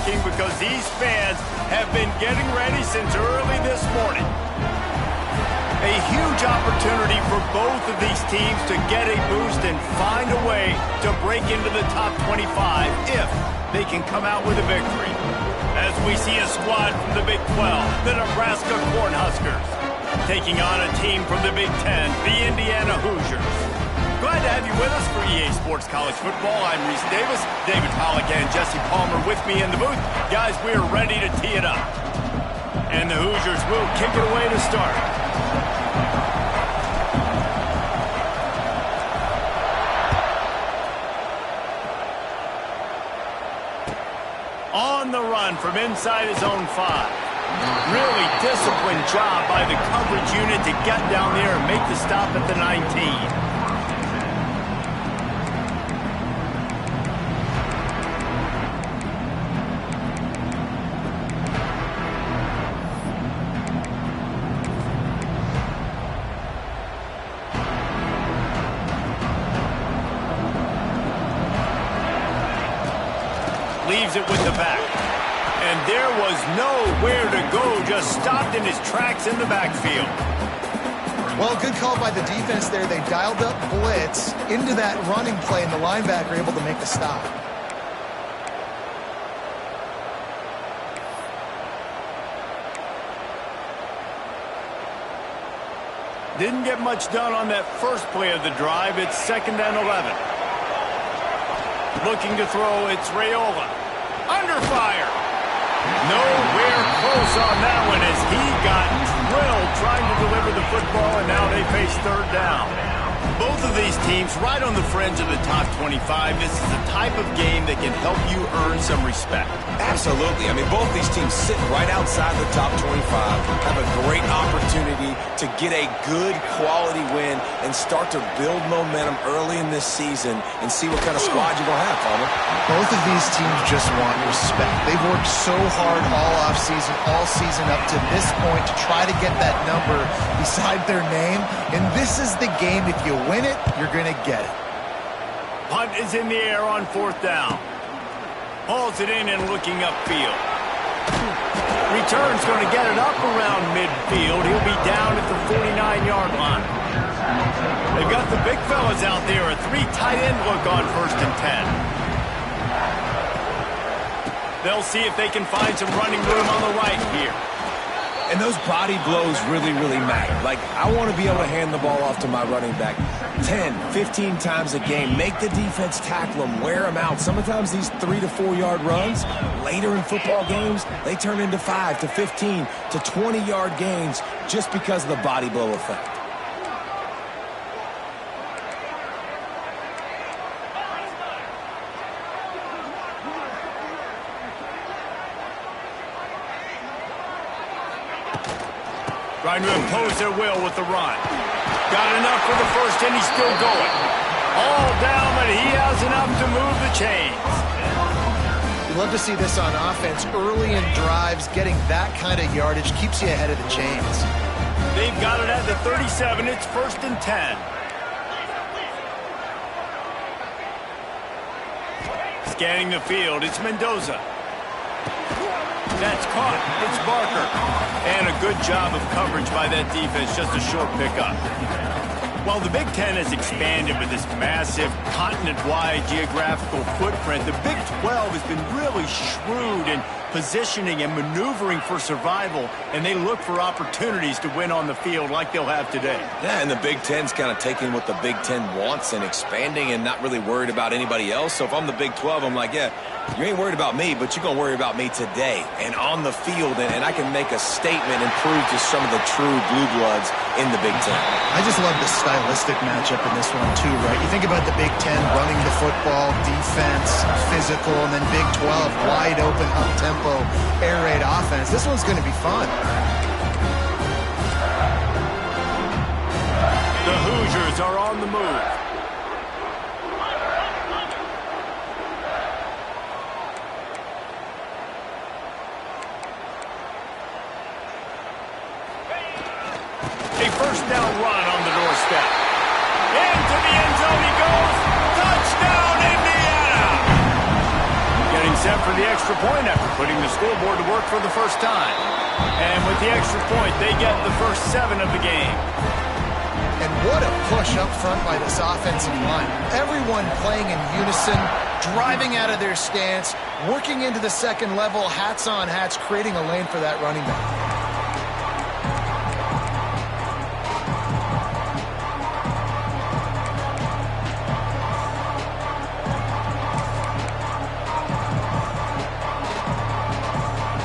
talking because these fans have been getting ready since early this morning. A huge opportunity for both of these teams to get a boost and find a way to break into the top 25 if they can come out with a victory. As we see a squad from the Big 12, the Nebraska Cornhuskers, taking on a team from the Big 10, the Indiana Hoosiers. Glad to have you with us for EA Sports College Football. I'm Reese Davis, David Pollock and Jesse Palmer with me in the booth. Guys, we are ready to tee it up. And the Hoosiers will kick it away to start. On the run from inside his own 5. Really disciplined job by the coverage unit to get down there and make the stop at the 19. Leaves it with the back. And there was nowhere to go, just stopped in his tracks in the backfield. Well, good call by the defense there. They dialed up blitz into that running play, and the linebacker able to make the stop. Didn't get much done on that first play of the drive. It's 2nd and 11. Looking to throw, it's Raiola. Under fire. Nowhere close on that one as he got drilled trying to deliver the football, and now they face 3rd down. Both of these teams right on the fringe of the top 25. This is the type of game that can help you earn some respect. Absolutely. I mean, both these teams sit right outside the top 25, have a great opportunity to get a good quality win and start to build momentum early in this season and see what kind of squad you're going to have, Palmer. Both of these teams just want respect. They've worked so hard all offseason, all season up to this point to try to get that number beside their name, and this is the game. If you win it, you're going to get it. Punt is in the air on 4th down. Hauls it in and looking upfield. Return's going to get it up around midfield. He'll be down at the 49-yard line. They've got the big fellas out there. A 3 tight end look on 1st and 10. They'll see if they can find some running room on the right here. And those body blows really, really matter. Like, I want to be able to hand the ball off to my running back 10, 15 times a game. Make the defense tackle them, wear them out. Sometimes these 3 to 4 yard runs, later in football games, they turn into 5 to 15 to 20-yard gains just because of the body blow effect. Trying to impose their will with the run. Got enough for the first, and he's still going. All down, but he has enough to move the chains. You love to see this on offense. Early in drives, getting that kind of yardage keeps you ahead of the chains. They've got it at the 37. It's 1st and 10. Scanning the field, it's Mendoza. That's caught. It's Barker. And a good job of coverage by that defense. Just a short pickup. While the Big Ten has expanded with this massive continent-wide geographical footprint, the Big 12 has been really shrewd in positioning and maneuvering for survival, and they look for opportunities to win on the field like they'll have today. Yeah, and the Big Ten's kind of taking what the Big Ten wants and expanding and not really worried about anybody else. So if I'm the Big 12, I'm like, yeah, you ain't worried about me, but you're going to worry about me today and on the field, and I can make a statement and prove to some of the true blue bloods in the Big Ten. I just love the stylistic matchup in this one too, right? You think about the Big Ten running the football, defense, physical, and then Big 12 wide open, up-tempo, air raid offense. This one's going to be fun. The Hoosiers are on the move. A first down run on the doorstep. Into the end zone he goes. Touchdown, Indiana! Getting set for the extra point after putting the scoreboard to work for the first time. And with the extra point, they get the first 7 of the game. And what a push up front by this offensive line. Everyone playing in unison, driving out of their stance, working into the second level, hats on hats, creating a lane for that running back.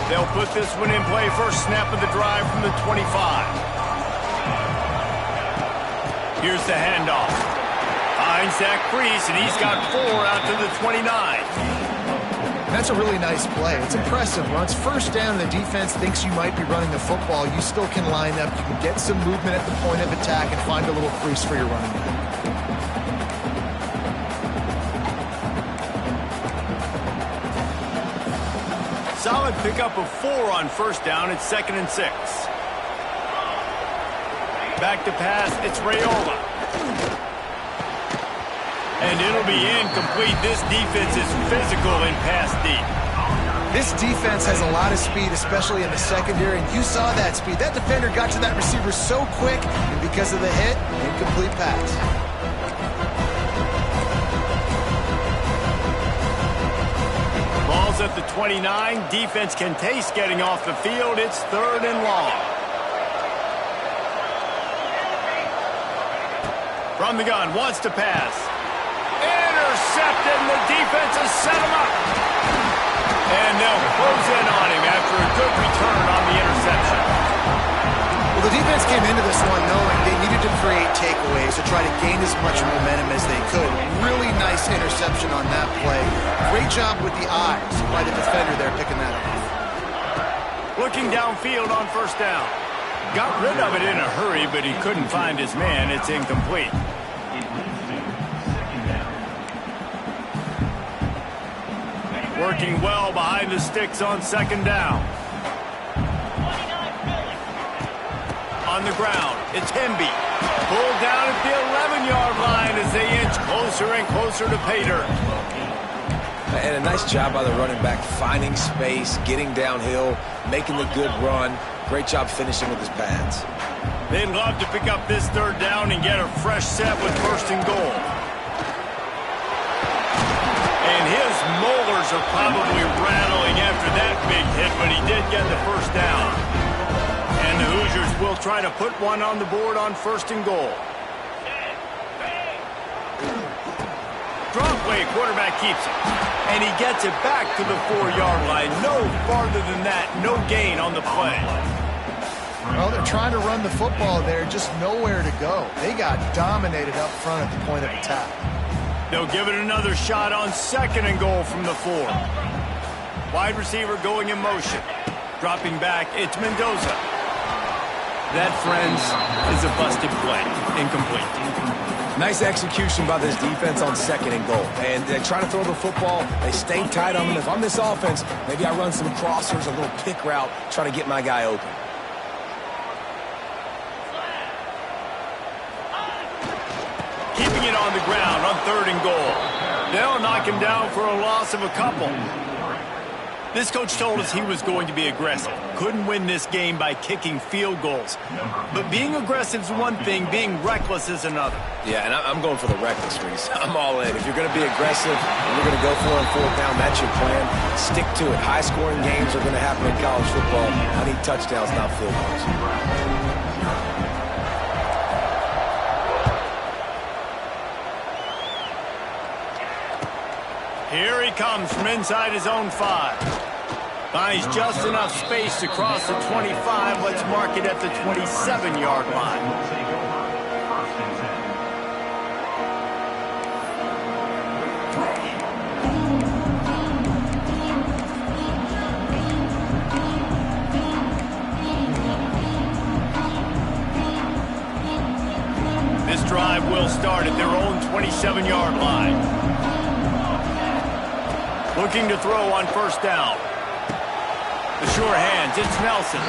They'll put this one in play. First snap of the drive from the 25. Here's the handoff. Finds that crease, and he's got 4 out to the 29. That's a really nice play. It's impressive. Once first down, the defense thinks you might be running the football. You still can line up. You can get some movement at the point of attack and find a little crease for your running back. Solid pickup of 4 on first down. It's 2nd and 6. Back to pass. It's Raiola. And it'll be incomplete. This defense is physical in pass deep. This defense has a lot of speed, especially in the secondary, and you saw that speed. That defender got to that receiver so quick, and because of the hit, incomplete pass. Ball's at the 29. Defense can taste getting off the field. It's 3rd and long. From the gun, wants to pass. Intercepted, and the defense has set him up. And they'll close in on him after a good return on the interception. Well, the defense came into this one knowing they needed to create takeaways to try to gain as much momentum as they could. Really nice interception on that play. Great job with the eyes by the defender there picking that up. Looking downfield on first down. Got rid of it in a hurry, but he couldn't find his man. It's incomplete. Working well behind the sticks on 2nd down. On the ground, it's Hemby. Pulled down at the 11-yard line as they inch closer and closer to pay dirt. And a nice job by the running back, finding space, getting downhill, making the good run. Great job finishing with his pads. They'd love to pick up this 3rd down and get a fresh set with 1st and goal. And his molars are probably rattling after that big hit, but he did get the first down. And the Hoosiers will try to put one on the board on 1st and goal. Drop play, quarterback keeps it. And he gets it back to the 4-yard line. No farther than that, no gain on the play. Well, they're trying to run the football there, just nowhere to go. They got dominated up front at the point of attack. They'll give it another shot on 2nd and goal from the 4. Wide receiver going in motion. Dropping back, it's Mendoza. That, friends, is a busted play. Incomplete. Nice execution by this defense on 2nd and goal. And they try to throw the football. They stay tight on them. If I'm this offense, maybe I run some crossers, a little pick route, try to get my guy open. Keeping it on the ground on 3rd and goal. They'll knock him down for a loss of a couple. This coach told us he was going to be aggressive. Couldn't win this game by kicking field goals. But being aggressive is one thing, being reckless is another. Yeah, and I'm going for the reckless, Reese. I'm all in. If you're going to be aggressive and you're going to go for it on 4th down, that's your plan. Stick to it. High-scoring games are going to happen in college football. I need touchdowns, not field goals. Here he comes from inside his own 5. Finds just enough space to cross the 25. Let's mark it at the 27-yard line. This drive will start at their own 27-yard line. Looking to throw on 1st down. The sure hands, it's Nelson.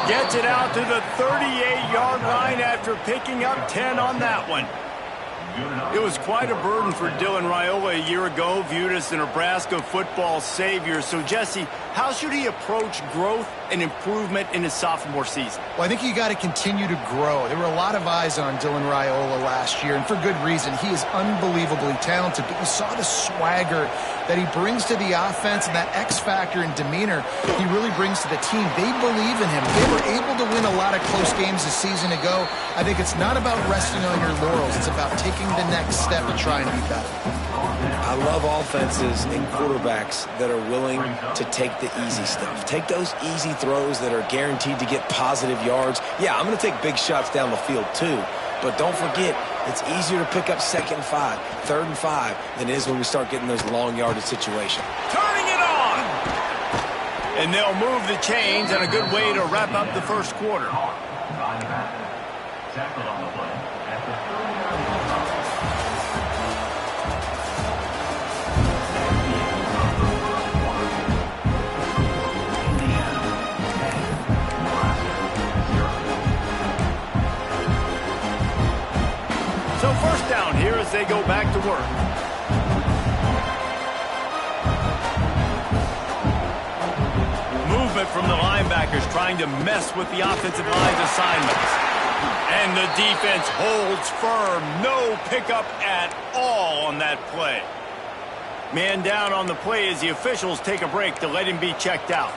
Gets it out to the 38-yard line after picking up 10 on that one. It was quite a burden for Dylan Raiola a year ago, viewed as the Nebraska football savior. So, Jesse, how should he approach growth and improvement in his sophomore season? Well, I think you got to continue to grow. There were a lot of eyes on Dylan Raiola last year, and for good reason. He is unbelievably talented, but you saw the swagger that he brings to the offense and that X factor and demeanor he really brings to the team. They believe in him. They were able to win a lot of close games a season ago. I think it's not about resting on your laurels. It's about taking the next step and trying to be better. I love offenses and quarterbacks that are willing to take the easy stuff. Take those easy throws that are guaranteed to get positive yards. Yeah, I'm going to take big shots down the field too. But don't forget, it's easier to pick up 2nd and 5, 3rd and 5 than it is when we start getting those long yardage situations. Turning it on! And they'll move the chains, and a good way to wrap up the first quarter. So first down here as they go back to work. Movement from the linebackers trying to mess with the offensive line's assignments. And the defense holds firm. No pickup at all on that play. Man down on the play as the officials take a break to let him be checked out.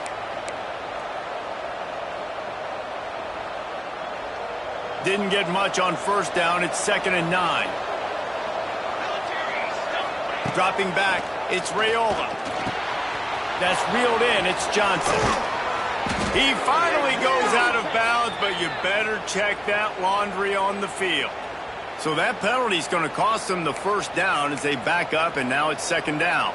Didn't get much on first down. It's 2nd and 9. Dropping back, it's Raiola. That's reeled in. It's Johnson. He finally goes out of bounds, but you better check that laundry on the field. So that penalty is going to cost them the first down as they back up, and now it's 2nd down.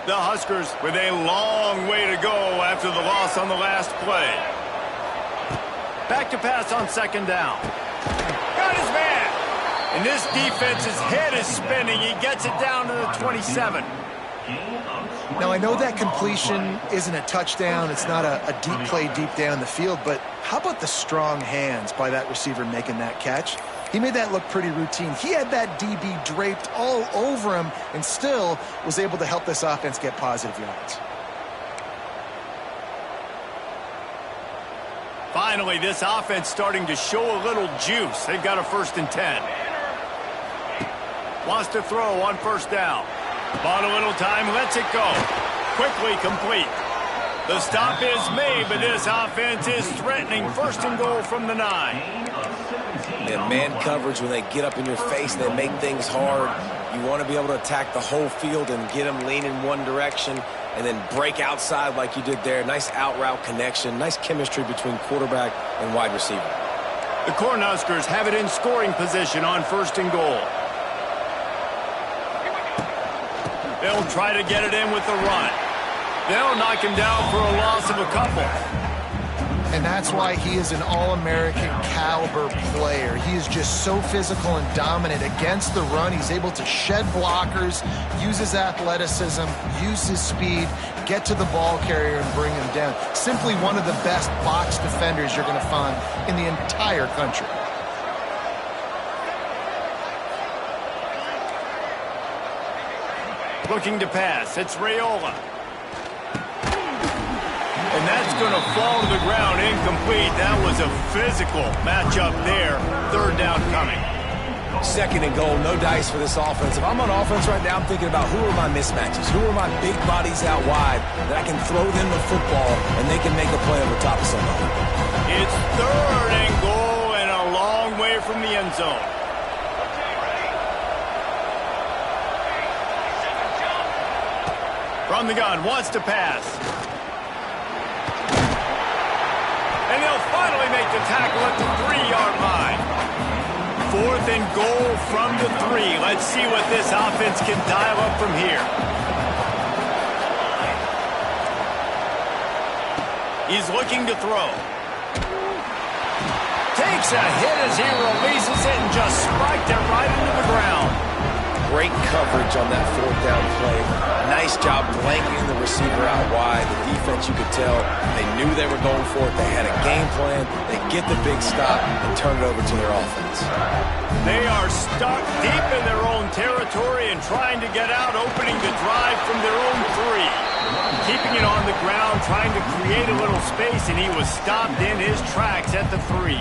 The Huskers with a long way to go after the loss on the last play. Back to pass on 2nd down. Got his man. And this defense's head is spinning. He gets it down to the 27. Now, I know that completion isn't a touchdown. It's not a deep play deep down the field. But how about the strong hands by that receiver making that catch? He made that look pretty routine. He had that DB draped all over him and still was able to help this offense get positive yards. Finally, this offense starting to show a little juice. They've got a 1st and 10. Wants to throw on 1st down. Bought a little time, lets it go. Quickly complete. The stop is made, but this offense is threatening. 1st and goal from the 9. And man coverage, when they get up in your face, they make things hard. You want to be able to attack the whole field and get them leaning one direction and then break outside like you did there. Nice out route connection, nice chemistry between quarterback and wide receiver. The Cornhuskers have it in scoring position on 1st and goal. They'll try to get it in with the run. They'll knock him down for a loss of a couple. And that's why he is an All-American caliber player. He is just so physical and dominant against the run. He's able to shed blockers, use his athleticism, use his speed, get to the ball carrier and bring him down. Simply one of the best box defenders you're going to find in the entire country. Looking to pass. It's Raiola. And that's going to fall to the ground, incomplete. That was a physical matchup there. 3rd down coming. 2nd and goal, no dice for this offense. If I'm on offense right now, I'm thinking about who are my mismatches? Who are my big bodies out wide that I can throw them the football and they can make a play over top of somebody? It's 3rd and goal and a long way from the end zone. From the gun, wants to pass. And they'll finally make the tackle at the 3-yard line. 4th and goal from the 3. Let's see what this offense can dial up from here. He's looking to throw. Takes a hit as he releases it and just spiked it right into the ground. Great coverage on that fourth down play. Nice job blanketing the receiver out wide. The defense, you could tell, they knew they were going for it. They had a game plan. They get the big stop and turn it over to their offense. They are stuck deep in their own territory and trying to get out, opening the drive from their own 3. Keeping it on the ground, trying to create a little space, and he was stopped in his tracks at the 3.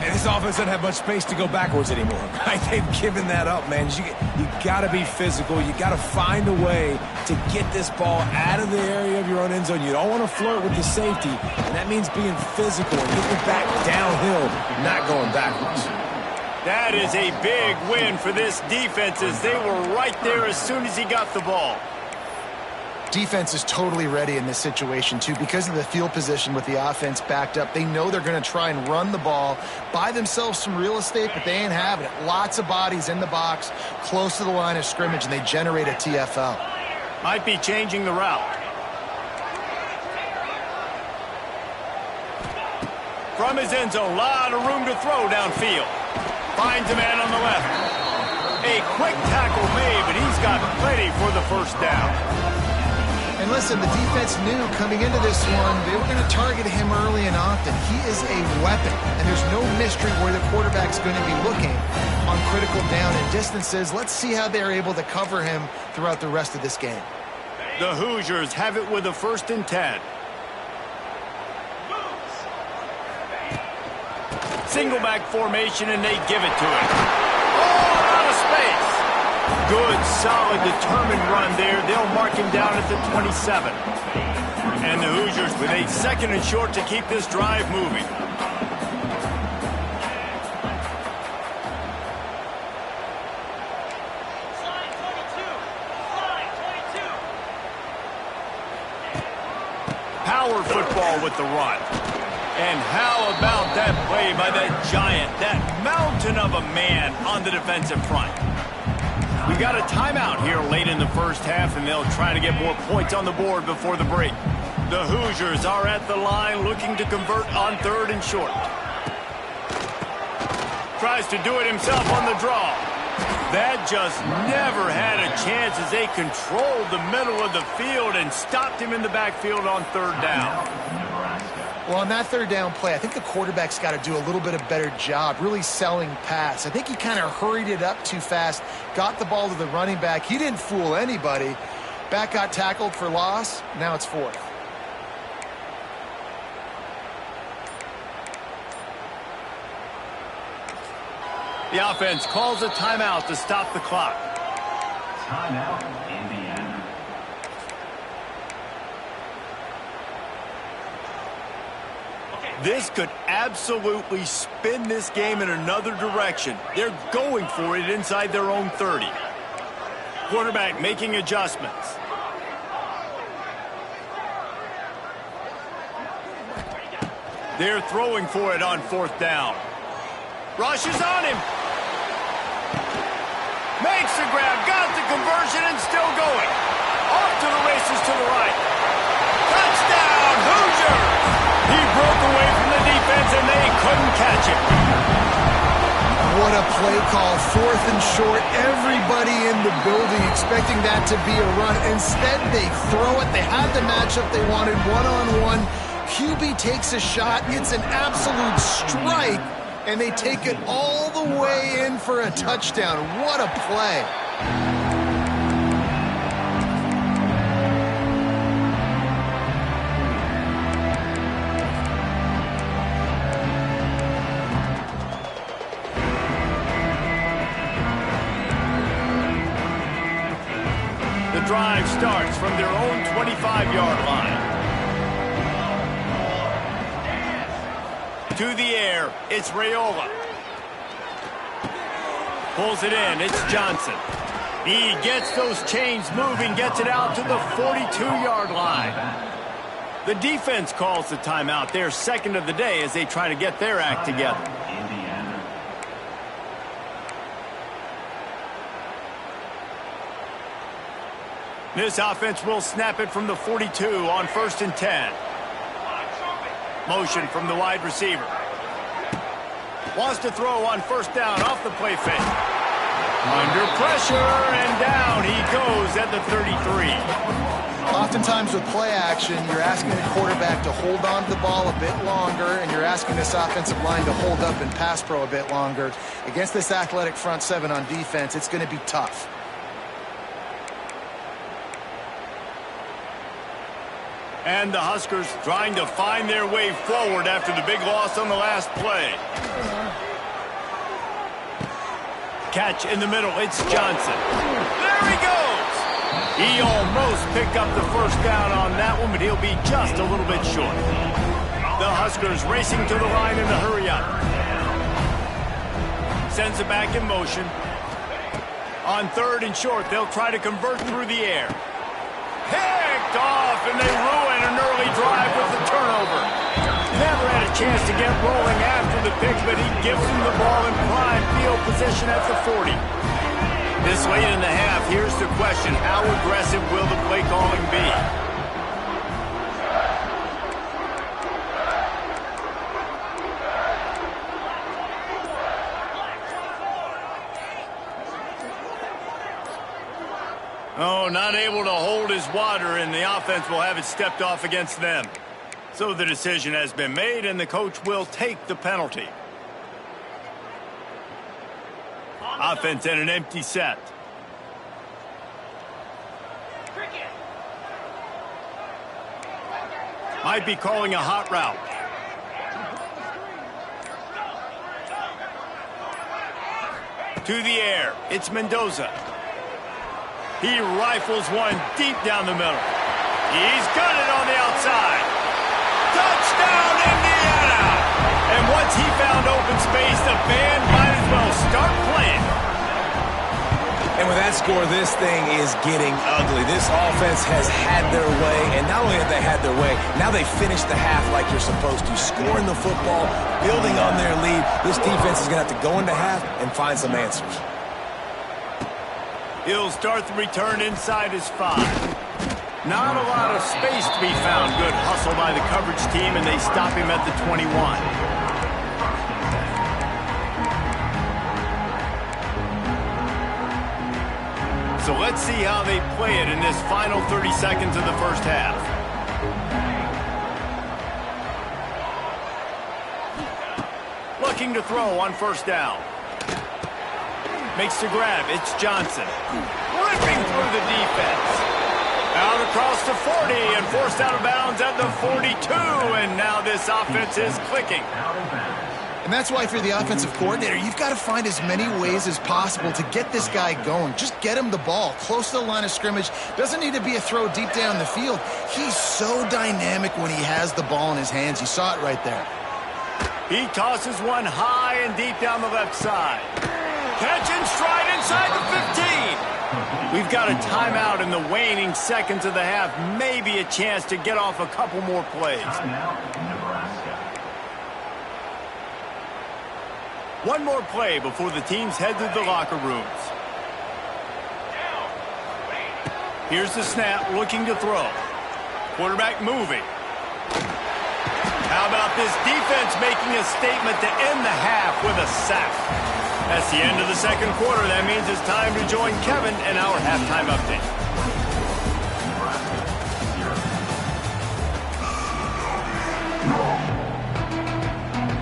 And this offense doesn't have much space to go backwards anymore. Right? They've given that up, man. You got to be physical. You got to find a way to get this ball out of the area of your own end zone. You don't want to flirt with the safety, and that means being physical and getting it back downhill, not going backwards. That is a big win for this defense as they were right there as soon as he got the ball. Defense is totally ready in this situation, too. Because of the field position with the offense backed up, they know they're going to try and run the ball, buy themselves some real estate, but they ain't having it. Lots of bodies in the box, close to the line of scrimmage, and they generate a TFL. Might be changing the route. From his end zone, a lot of room to throw downfield. Finds a man on the left. A quick tackle made, but he's got plenty for the first down. And listen, the defense knew coming into this one, they were going to target him early and often. He is a weapon, and there's no mystery where the quarterback's going to be looking on critical down and distances. Let's see how they're able to cover him throughout the rest of this game. The Hoosiers have it with a 1st and 10. Single back formation, and they give it to him. Oh, out of space. Good, solid, determined run there. They'll mark him down at the 27. And the Hoosiers with a 2nd and short to keep this drive moving. Power football with the run. And how about that play by that giant, that mountain of a man on the defensive front? We got a timeout here late in the first half, and they'll try to get more points on the board before the break. The Hoosiers are at the line looking to convert on 3rd and short. Tries to do it himself on the draw. That just never had a chance as they controlled the middle of the field and stopped him in the backfield on 3rd down. Well, on that 3rd down play, I think the quarterback's got to do a little bit of better job really selling pass. I think he kind of hurried it up too fast, got the ball to the running back. He didn't fool anybody. Back got tackled for loss. Now it's 4th. The offense calls a timeout to stop the clock. Timeout, Indiana. This could absolutely spin this game in another direction. They're going for it inside their own 30. Quarterback making adjustments. They're throwing for it on 4th down. Rushes on him. Makes the grab, got the conversion, and still going. Off to the races to the right. Touchdown, Hoosiers! He broke away from the defense, and they couldn't catch him. What a play call. 4th and short. Everybody in the building expecting that to be a run. Instead, they throw it. They had the matchup they wanted, one-on-one. QB takes a shot. It's an absolute strike, and they take it all the way in for a touchdown. What a play. The drive starts from their own 25-yard line. To the air, it's Raiola. Pulls it in, it's Johnson. He gets those chains moving, gets it out to the 42-yard line. The defense calls the timeout, their 2nd of the day as they try to get their act together. Indiana. This offense will snap it from the 42 on 1st and 10. Motion from the wide receiver. Wants to throw on first down off the play fake. Under pressure, and down he goes at the 33. Oftentimes with play action, you're asking the quarterback to hold on to the ball a bit longer, and you're asking this offensive line to hold up in pass pro a bit longer. Against this athletic front seven on defense, it's going to be tough. And the Huskers trying to find their way forward after the big loss on the last play. Catch in the middle, it's Johnson. There he goes! He almost picked up the first down on that one, but he'll be just a little bit short. The Huskers racing to the line in a hurry up. Sends it back in motion. On third and short, they'll try to convert through the air. Picked off, and they ruin an early drive with the turnover. Never had a chance to get rolling after the pick, but he gives them the ball in prime field position at the 40. This late in the half, here's the question: how aggressive will the play calling be? Oh, not able to hold his water, and the offense will have it stepped off against them. So the decision has been made, and the coach will take the penalty. Offense in an empty set. Might be calling a hot route. To the air, it's Mendoza. He rifles one deep down the middle. He's got it on the outside. Touchdown, Indiana! And once he found open space, the band might as well start playing. And with that score, this thing is getting ugly. This offense has had their way, and not only have they had their way, now they finish the half like you're supposed to, scoring the football, building on their lead. This defense is going to have to go into half and find some answers. He'll start the return inside his 5. Not a lot of space to be found. Good hustle by the coverage team, and they stop him at the 21. So let's see how they play it in this final 30 seconds of the first half. Looking to throw on first down. Makes the grab. It's Johnson. Ripping through the defense. Out across the 40 and forced out of bounds at the 42. And now this offense is clicking. And that's why, if you're the offensive coordinator, you've got to find as many ways as possible to get this guy going. Just get him the ball close to the line of scrimmage. Doesn't need to be a throw deep down the field. He's so dynamic when he has the ball in his hands. You saw it right there. He tosses one high and deep down the left side. Catch and stride inside the 15. We've got a timeout in the waning seconds of the half. Maybe a chance to get off a couple more plays. One more play before the teams head to the locker rooms. Here's the snap, looking to throw. Quarterback moving. How about this defense making a statement to end the half with a sack? That's the end of the second quarter. That means it's time to join Kevin and our halftime update.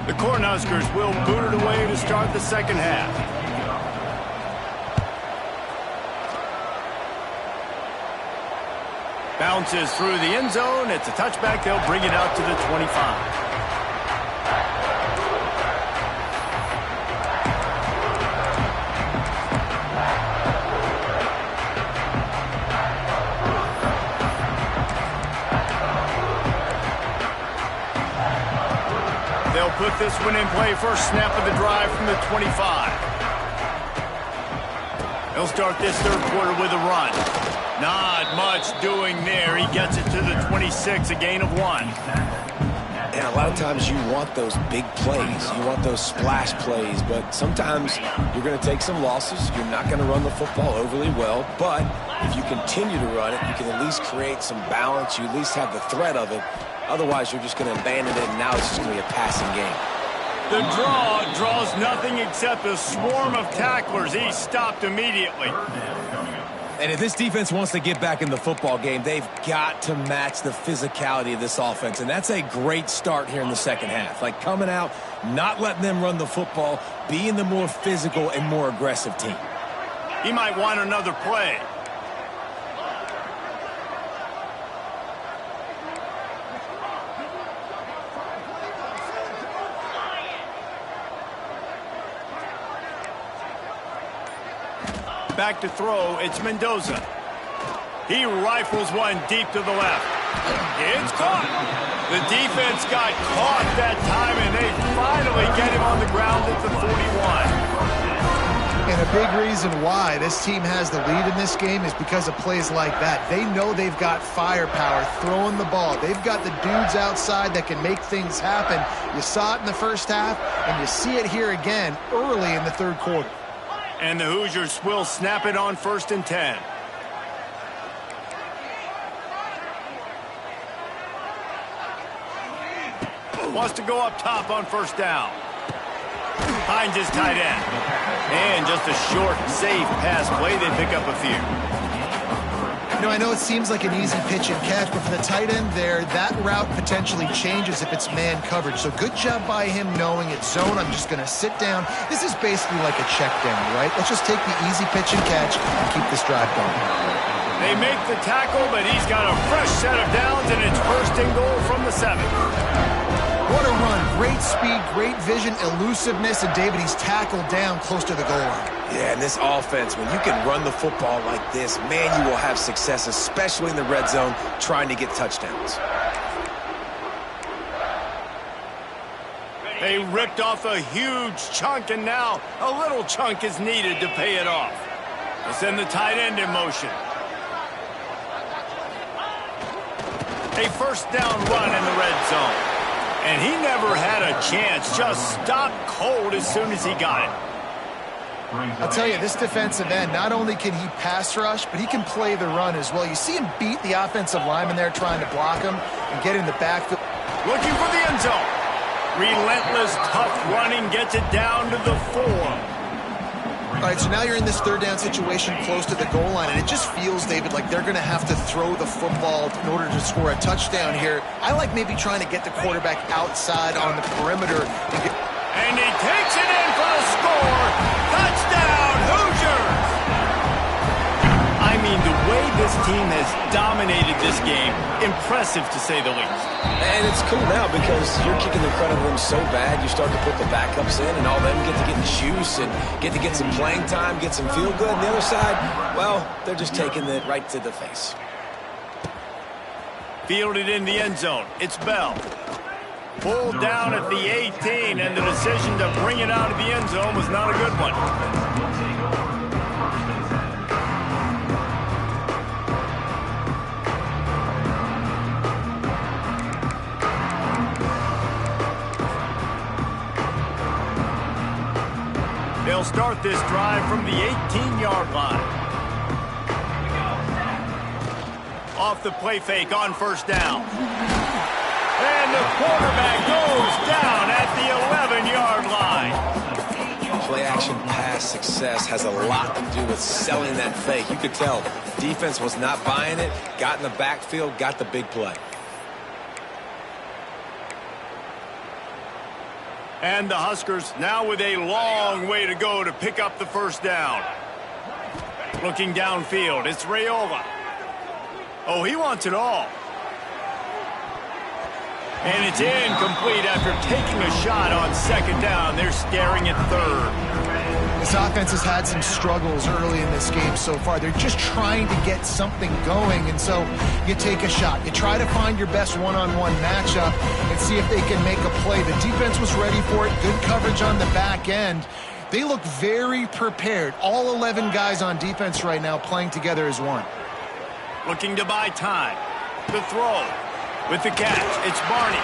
The Cornhuskers will boot it away to start the second half. Bounces through the end zone. It's a touchback. They'll bring it out to the 25. They'll put this one in play. First snap of the drive from the 25. They'll start this third quarter with a run. Not much doing there. He gets it to the 26, a gain of 1. And a lot of times you want those big plays. You want those splash plays. But sometimes you're going to take some losses. You're not going to run the football overly well. But if you continue to run it, you can at least create some balance. You at least have the threat of it. Otherwise, you're just going to abandon it, and now it's just going to be a passing game. The draw draws nothing except a swarm of tacklers. He's stopped immediately. And if this defense wants to get back in the football game, they've got to match the physicality of this offense. And that's a great start here in the second half. Like coming out, not letting them run the football, being the more physical and more aggressive team. He might want another play. Back to throw, it's Mendoza. He rifles one deep to the left. It's caught. The defense got caught that time, and they finally get him on the ground at the 41. And a big reason why this team has the lead in this game is because of plays like that. They know they've got firepower throwing the ball. They've got the dudes outside that can make things happen. You saw it in the first half, and you see it here again early in the third quarter. And the Hoosiers will snap it on 1st and 10. Wants to go up top on 1st down. Finds his tight end. And just a short, safe pass play. They pick up a few. You know, I know it seems like an easy pitch and catch, but for the tight end there, that route potentially changes if it's man coverage. So good job by him knowing it's zone. I'm just going to sit down. This is basically like a check down, right? Let's just take the easy pitch and catch and keep this drive going. They make the tackle, but he's got a fresh set of downs, and it's 1st and goal from the 7. What a run. Great speed, great vision, elusiveness, and David, he's tackled down close to the goal line. Yeah, and this offense, when you can run the football like this, man, you will have success, especially in the red zone, trying to get touchdowns. They ripped off a huge chunk, and now a little chunk is needed to pay it off. They send the tight end in motion. A 1st down run in the red zone. And he never had a chance, just stopped cold as soon as he got it. I'll tell you, this defensive end, not only can he pass rush, but he can play the run as well. You see him beat the offensive lineman there trying to block him and get in the backfield. Looking for the end zone. Relentless, tough running, gets it down to the 4. All right, so now you're in this 3rd down situation close to the goal line, and it just feels, David, like they're going to have to throw the football in order to score a touchdown here. I like maybe trying to get the quarterback outside on the perimeter. And he takes it in for the score. Touchdown, Hoosiers! I mean, the way this team has dominated this game, impressive to say the least. And it's cool now because you're kicking the front of them so bad, you start to put the backups in, and all them get to get the juice and get to get some playing time, get some feel good. And the other side, well, they're just taking it right to the face. Fielded in the end zone. It's Bell. Pulled down at the 18, and the decision to bring it out of the end zone was not a good one. They'll start this drive from the 18-yard line. Off the play fake on 1st down. And the quarterback goes down at the 11-yard line. Play action pass success has a lot to do with selling that fake. You could tell defense was not buying it, got in the backfield, got the big play. And the Huskers now with a long way to go to pick up the 1st down. Looking downfield, it's Raiola. Oh, he wants it all. And it's incomplete after taking a shot on 2nd down. They're staring at 3rd. This offense has had some struggles early in this game so far. They're just trying to get something going, and so you take a shot. You try to find your best one-on-one matchup and see if they can make a play. The defense was ready for it. Good coverage on the back end. They look very prepared. All 11 guys on defense right now playing together as one. Looking to buy time. The throw. With the catch, it's Barney.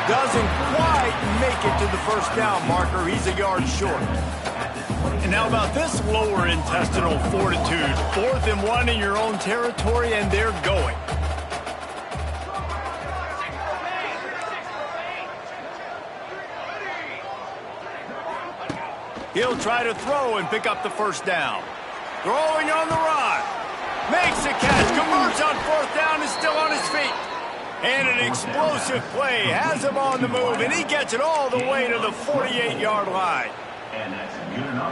Doesn't quite make it to the 1st down marker. He's a yard short. And now about this lower intestinal fortitude. 4th and 1 in your own territory, and they're going. He'll try to throw and pick up the first down. Throwing on the run. Makes a catch, converts on fourth down, is still on his feet. And an explosive play, has him on the move, and he gets it all the way to the 48-yard line.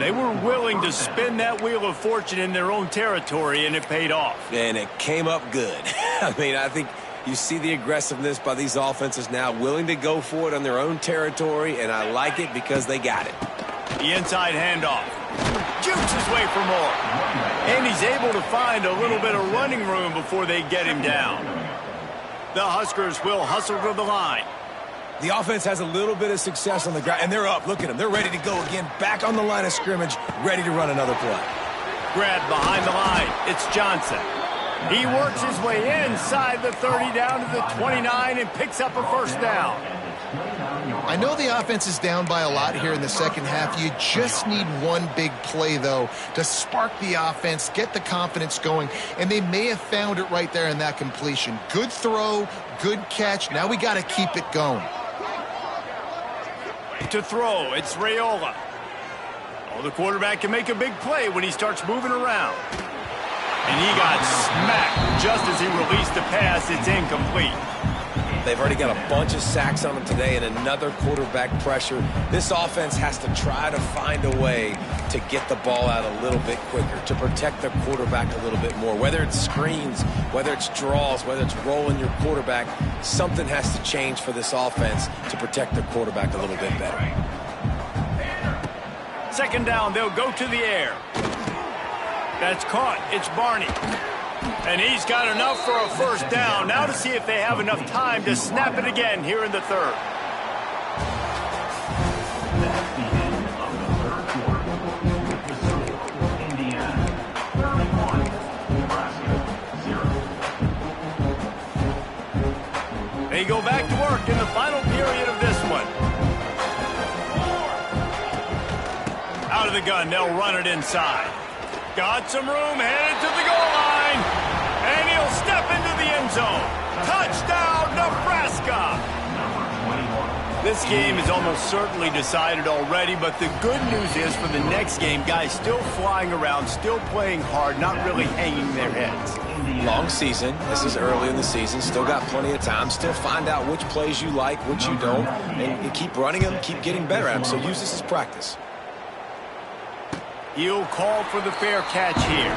They were willing to spin that wheel of fortune in their own territory, and it paid off. And it came up good. I mean, I think you see the aggressiveness by these offenses now, willing to go for it on their own territory, and I like it because they got it. The inside handoff. Jukes his way for more. And he's able to find a little bit of running room before they get him down. The Huskers will hustle to the line. The offense has a little bit of success on the ground, and they're up. Look at them. They're ready to go again, back on the line of scrimmage, ready to run another play. Grabbed behind the line. It's Johnson. He works his way inside the 30 down to the 29 and picks up a first down. I know the offense is down by a lot here in the second half. You just need one big play, though, to spark the offense, get the confidence going, and they may have found it right there in that completion. Good throw, good catch. Now we got to keep it going. To throw, it's Raiola. Oh, the quarterback can make a big play when he starts moving around. And he got smacked just as he released the pass. It's incomplete. They've already got a bunch of sacks on them today and another quarterback pressure. This offense has to try to find a way to get the ball out a little bit quicker, to protect their quarterback a little bit more. Whether it's screens, whether it's draws, whether it's rolling your quarterback, something has to change for this offense to protect their quarterback a little bit better. Second down, they'll go to the air. That's caught. It's Barney. And he's got enough for a first down. Now to see if they have enough time to snap it again here in the third. That's the end of the third quarter. Pursuit, Indiana, 31, Nebraska, 0. They go back to work in the final period of this one. Out of the gun, they'll run it inside. Got some room, headed to the goal line. And he'll step into the end zone. Touchdown, Nebraska! This game is almost certainly decided already, but the good news is for the next game, guys still flying around, still playing hard, not really hanging their heads. Long season. This is early in the season. Still got plenty of time. Still find out which plays you like, which you don't, and keep running them, keep getting better at them. So use this as practice. He'll call for the fair catch here.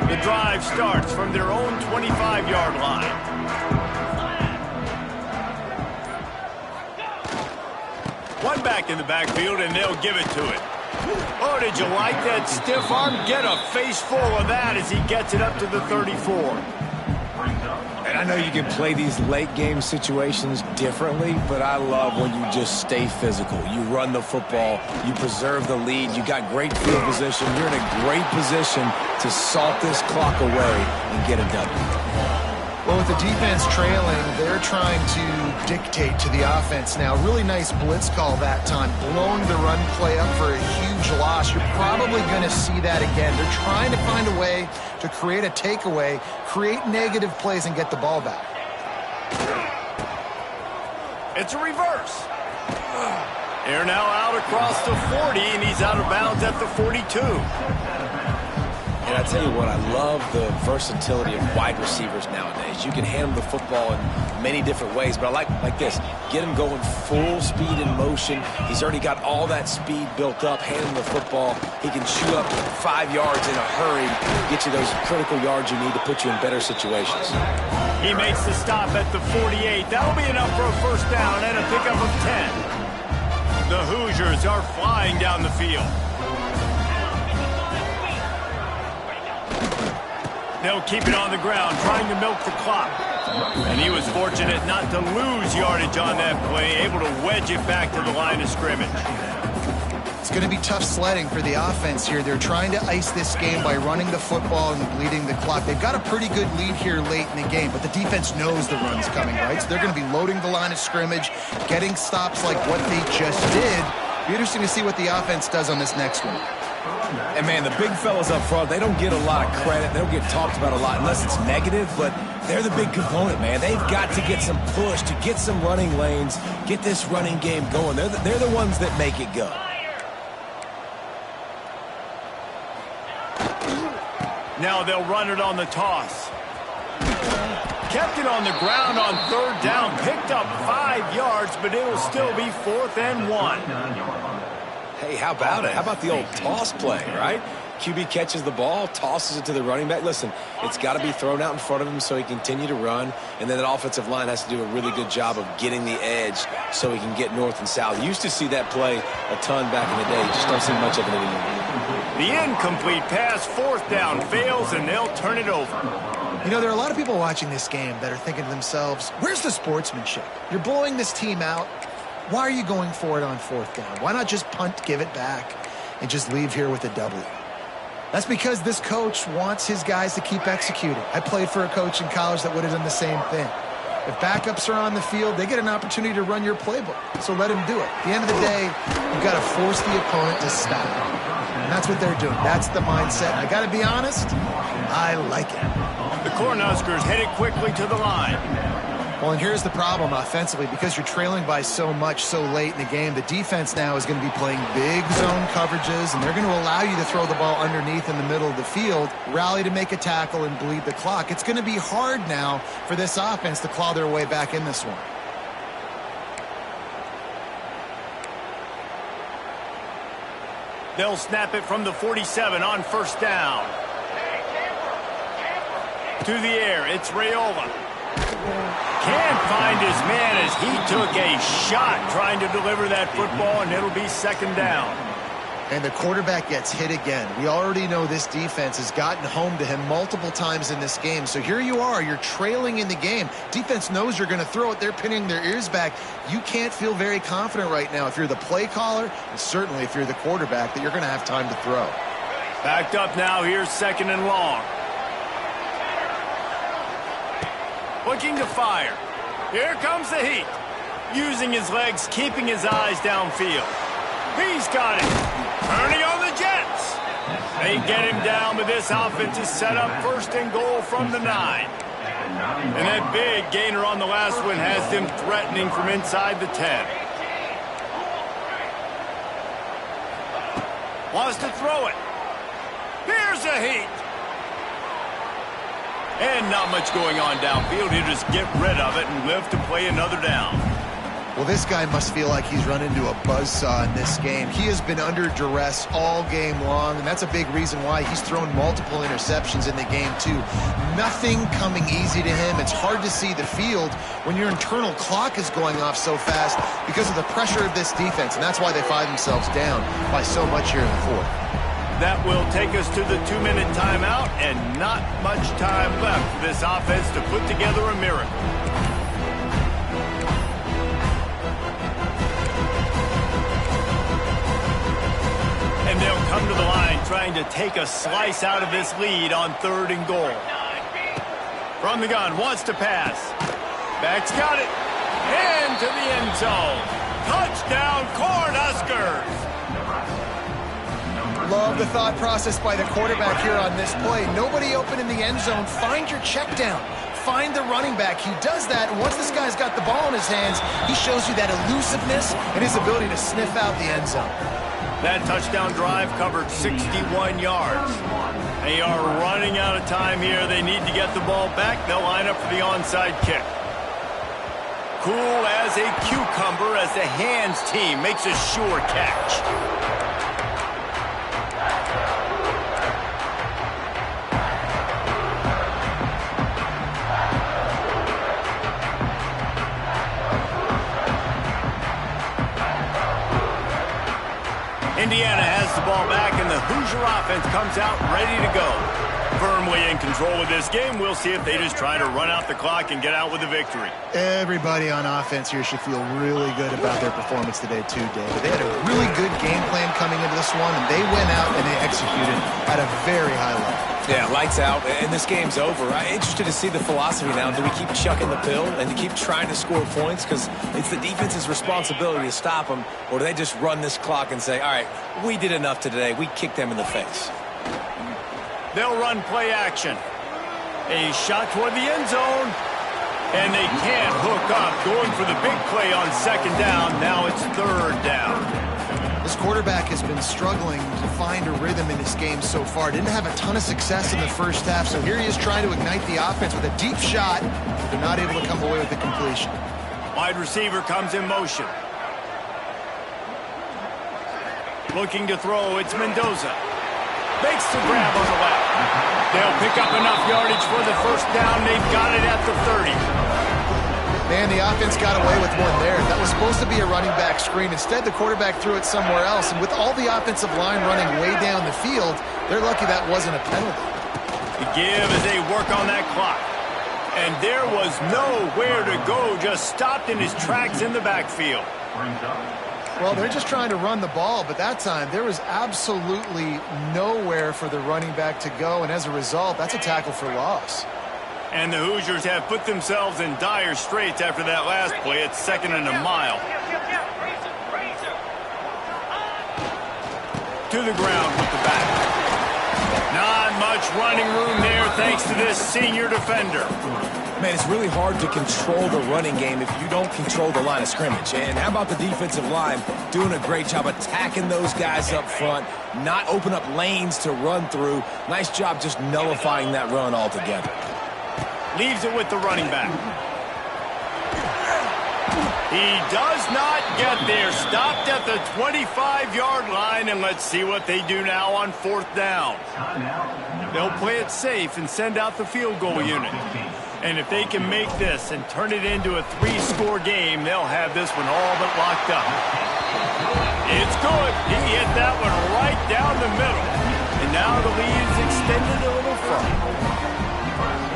The drive starts from their own 25-yard line. One back in the backfield, and they'll give it to it. Oh, did you like that stiff arm? Get a face full of that as he gets it up to the 34. And I know you can play these late game situations differently, but I love when you just stay physical. You run the football, you preserve the lead, you got great field position, you're in a great position to salt this clock away and get a W. Well, with the defense trailing, they're trying to dictate to the offense now. Really nice blitz call that time, blowing the run play up for a huge loss. You're probably going to see that again. They're trying to find a way to create a takeaway, create negative plays, and get the ball back. It's a reverse. They're now out across the 40, and he's out of bounds at the 42. And I tell you what, I love the versatility of wide receivers nowadays. You can hand them the football in many different ways, but I like this. Get him going full speed in motion. He's already got all that speed built up. Hand him the football. He can shoot up 5 yards in a hurry, get you those critical yards you need to put you in better situations. He makes the stop at the 48. That'll be enough for a first down and a pickup of 10. The Hoosiers are flying down the field. They'll keep it on the ground, trying to milk the clock. And he was fortunate not to lose yardage on that play, able to wedge it back to the line of scrimmage. It's going to be tough sledding for the offense here. They're trying to ice this game by running the football and bleeding the clock. They've got a pretty good lead here late in the game, but the defense knows the run's coming, right? So they're going to be loading the line of scrimmage, getting stops like what they just did. Be interesting to see what the offense does on this next one. And, man, the big fellas up front, they don't get a lot of credit. They don't get talked about a lot unless it's negative, but they're the big component, man. They've got to get some push, to get some running lanes, get this running game going. They're the ones that make it go. Now they'll run it on the toss. Kept it on the ground on third down. Picked up 5 yards, but it'll still be 4th and 1. Hey, how about it? How about the old toss play, right? QB catches the ball, tosses it to the running back. Listen, it's got to be thrown out in front of him so he can continue to run, and then that offensive line has to do a really good job of getting the edge so he can get north and south. You used to see that play a ton back in the day. You just don't see much of it anymore. The incomplete pass, 4th down, fails, and they'll turn it over. You know, there are a lot of people watching this game that are thinking to themselves, where's the sportsmanship? You're blowing this team out. Why are you going for it on 4th down? Why not just punt, give it back, and just leave here with a W? That's because this coach wants his guys to keep executing. I played for a coach in college that would have done the same thing. If backups are on the field, they get an opportunity to run your playbook, so let him do it. At the end of the day, you've got to force the opponent to stop. And that's what they're doing. That's the mindset. And I got to be honest, I like it. The Cornhuskers headed quickly to the line. Well, and here's the problem offensively. Because you're trailing by so much so late in the game, the defense now is going to be playing big zone coverages, and they're going to allow you to throw the ball underneath in the middle of the field, rally to make a tackle, and bleed the clock. It's going to be hard now for this offense to claw their way back in this one. They'll snap it from the 47 on 1st down. To the air, it's Raiola. Can't find his man as he took a shot trying to deliver that football, and it'll be 2nd down. And the quarterback gets hit again. We already know this defense has gotten home to him multiple times in this game. So here you are, you're trailing in the game. Defense knows you're going to throw it. They're pinning their ears back. You can't feel very confident right now if you're the play caller, and certainly if you're the quarterback, that you're going to have time to throw. Backed up now, here's 2nd and long. Looking to fire. Here comes the heat. Using his legs, keeping his eyes downfield. He's got it. Turning on the Jets. They get him down, but this offense is set up 1st and goal from the 9. And that big gainer on the last one has them threatening from inside the 10. Wants to throw it. Here's the heat. And not much going on downfield. He'll just get rid of it and live to play another down. Well, this guy must feel like he's run into a buzzsaw in this game. He has been under duress all game long, and that's a big reason why he's thrown multiple interceptions in the game, too. Nothing coming easy to him. It's hard to see the field when your internal clock is going off so fast because of the pressure of this defense, and that's why they find themselves down by so much here in the 4th. That will take us to the 2-minute timeout, and not much time left for this offense to put together a miracle. And they'll come to the line trying to take a slice out of this lead on 3rd and goal. From the gun, wants to pass. Back's got it. Into the end zone. Touchdown, Cornhuskers! Love the thought process by the quarterback here on this play. Nobody open in the end zone. Find your check down. Find the running back. He does that, and once this guy's got the ball in his hands, he shows you that elusiveness and his ability to sniff out the end zone. That touchdown drive covered 61 yards. They are running out of time here. They need to get the ball back. They'll line up for the onside kick. Cool as a cucumber as the hands team makes a sure catch. Indiana has the ball back, and the Hoosier offense comes out ready to go. Firmly in control of this game. We'll see if they just try to run out the clock and get out with a victory. Everybody on offense here should feel really good about their performance today too, David. They had a really good game plan coming into this one, and they went out and they executed at a very high level. Yeah, lights out, and this game's over. I'm interested to see the philosophy now. Do we keep chucking the pill and to keep trying to score points? Because it's the defense's responsibility to stop them, or do they just run this clock and say, all right, we did enough today. We kicked them in the face. They'll run play action. A shot toward the end zone. And they can't hook up. Going for the big play on second down. Now it's third down. This quarterback has been struggling to find a rhythm in this game so far. Didn't have a ton of success in the first half, so here he is trying to ignite the offense with a deep shot. They're not able to come away with the completion. Wide receiver comes in motion. Looking to throw, it's Mendoza. Makes the grab on the left. They'll pick up enough yardage for the first down. They've got it at the 30. Man, the offense got away with one there. That was supposed to be a running back screen. Instead, the quarterback threw it somewhere else. And with all the offensive line running way down the field, they're lucky that wasn't a penalty. The give as they work on that clock. And there was nowhere to go. Just stopped in his tracks in the backfield. Well, they're just trying to run the ball, but that time there was absolutely nowhere for the running back to go. And as a result, that's a tackle for loss. And the Hoosiers have put themselves in dire straits after that last play. It's 2nd and a mile. To the ground with the back. Not much running room there thanks to this senior defender. Man, it's really hard to control the running game if you don't control the line of scrimmage. And how about the defensive line doing a great job attacking those guys up front, not open up lanes to run through. Nice job just nullifying that run altogether. Leaves it with the running back. He does not get there. Stopped at the 25-yard line, and let's see what they do now on 4th down. They'll play it safe and send out the field goal unit. And if they can make this and turn it into a 3-score game, they'll have this one all but locked up. It's good. He hit that one right down the middle. And now the lead is extended a little further.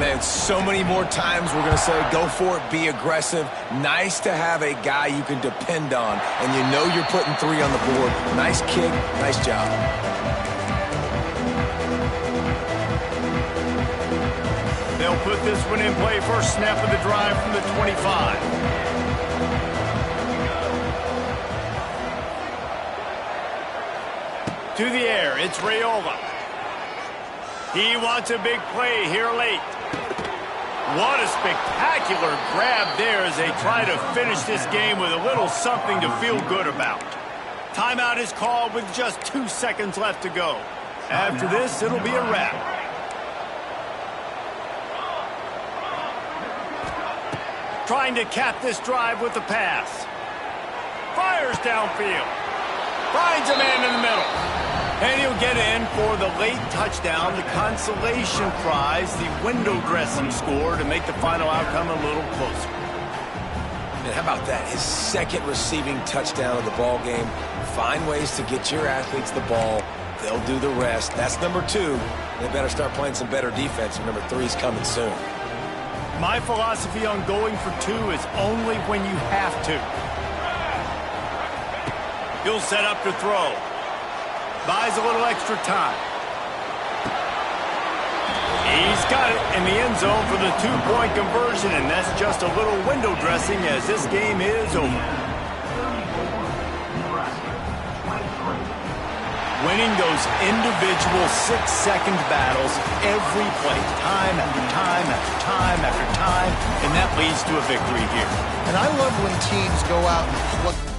Man, so many more times we're going to say, go for it, be aggressive. Nice to have a guy you can depend on, and you know you're putting 3 on the board. Nice kick, nice job. They'll put this one in play. First snap of the drive from the 25. To the air, it's Raiola. He wants a big play here late. What a spectacular grab there as they try to finish this game with a little something to feel good about. Timeout is called with just 2 seconds left to go. After this, it'll be a wrap. Trying to cap this drive with the pass. Fires downfield. Finds a man in the middle. And he'll get in for the late touchdown, the consolation prize, the window dressing score to make the final outcome a little closer. And how about that? His 2nd receiving touchdown of the ball game. Find ways to get your athletes the ball. They'll do the rest. That's number 2. They better start playing some better defense, and number 3 is coming soon. My philosophy on going for 2 is only when you have to. He'll set up to throw. Buys a little extra time. He's got it in the end zone for the 2-point conversion, and that's just a little window dressing as this game is over. Winning those individual 6-second battles every play, time after time after time after time, and that leads to a victory here. And I love when teams go out and